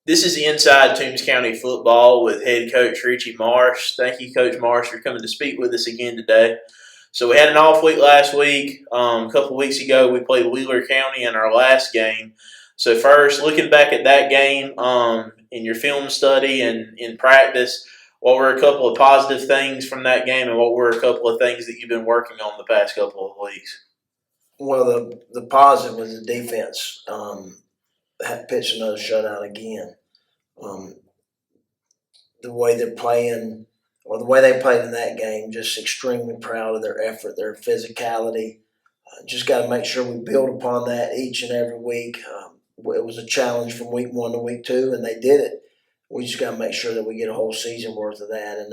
This is the Inside Toombs County Football with head coach Richie Marsh. Thank you, Coach Marsh, for coming to speak with us again today. So we had an off week last week. A couple of weeks ago, we played Wheeler County in our last game. So first, looking back at that game in your film study and in practice, what were a couple of positive things from that game, and what were a couple of things that you've been working on the past couple of weeks? Well, the positive was the defense. Pitched another shutout again. The way they're playing, or the way they played in that game, just extremely proud of their effort, their physicality. Just got to make sure we build upon that each and every week. It was a challenge from week 1 to week 2, and they did it. We just got to make sure that we get a whole season worth of that. And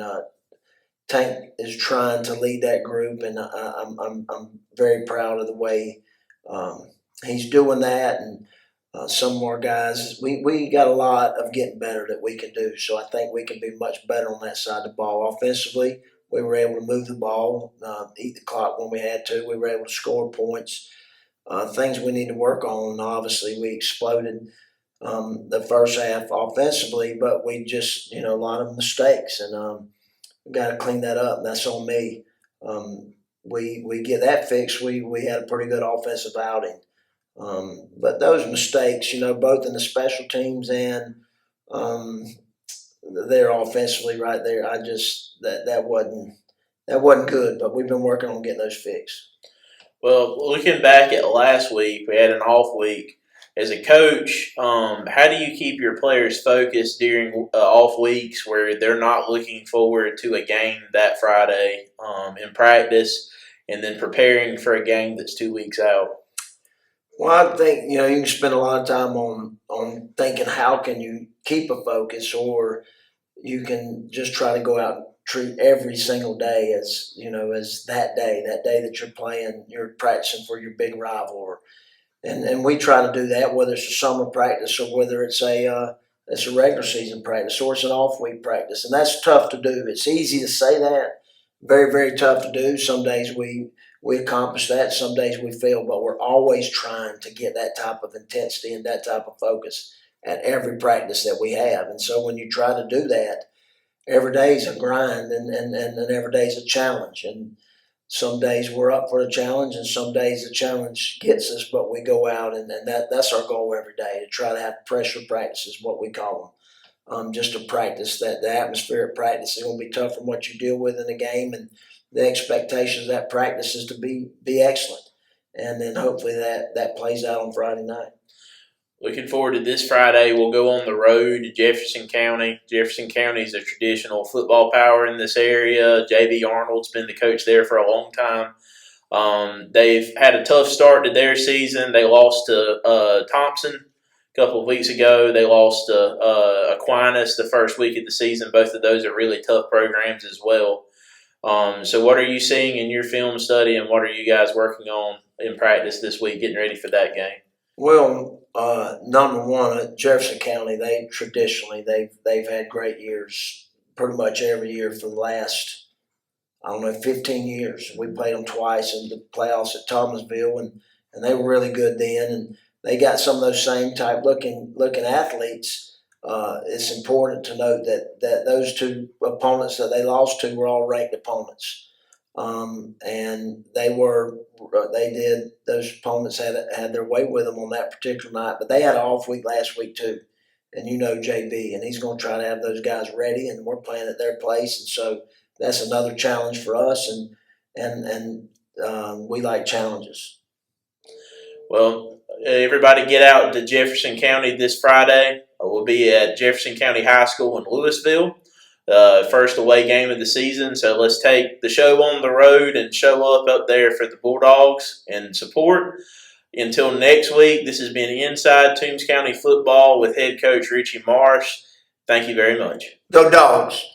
Tank is trying to lead that group, and I'm very proud of the way he's doing that. And some more guys, we got a lot of getting better that we can do. So I think we can be much better on that side of the ball. Offensively, we were able to move the ball, eat the clock when we had to. We were able to score points. Things we need to work on. Obviously, we exploded the first half offensively, but we just, a lot of mistakes, and we got to clean that up, and that's on me. We get that fixed. We had a pretty good offensive outing. But those mistakes, both in the special teams and there offensively right there, that wasn't good. But we've been working on getting those fixed. Well, looking back at last week, we had an off week. As a coach, how do you keep your players focused during off weeks where they're not looking forward to a game that Friday in practice and then preparing for a game that's 2 weeks out? Well, I think, you can spend a lot of time on thinking how can you keep a focus, or you can just try to go out and treat every single day as, as that day that you're playing, you're practicing for your big rival. And we try to do that, whether it's a summer practice or whether it's a regular season practice or it's an off week practice. And that's tough to do. It's easy to say that, very, very tough to do. Some days we accomplish that, some days we fail, but we're always trying to get that type of intensity and that type of focus at every practice that we have. And so when you try to do that, every day is a grind and every day is a challenge. And some days we're up for the challenge, and some days the challenge gets us, but we go out, and that's our goal every day, to try to have pressure practices, what we call them. Just to practice that. The atmosphere at practice is going to be tough from what you deal with in the game, and the expectations of that practice is to be excellent. And then hopefully that plays out on Friday night. Looking forward to this Friday. We'll go on the road to Jefferson County. Jefferson County is a traditional football power in this area. J.B. Arnold's been the coach there for a long time. They've had a tough start to their season. They lost to Thompson a couple of weeks ago. They lost to Aquinas the first week of the season. Both of those are really tough programs as well. So what are you seeing in your film study, and what are you guys working on in practice this week, getting ready for that game? Well, number one, at Jefferson County, they've had great years pretty much every year for the last, 15 years. We played them twice in the playoffs at Thomasville, and they were really good then. And they got some of those same type looking athletes. It's important to note that those two opponents that they lost to were all ranked opponents. And those opponents had their way with them on that particular night, but they had an off week last week too. And JB, and he's going to try to have those guys ready, and we're playing at their place. And so that's another challenge for us, and we like challenges. Well, everybody get out to Jefferson County this Friday. We'll be at Jefferson County High School in Louisville. First away game of the season, so let's take the show on the road and show up there for the Bulldogs and support. Until next week, this has been Inside Toombs County Football with head coach Richie Marsh. Thank you very much. Go Dogs!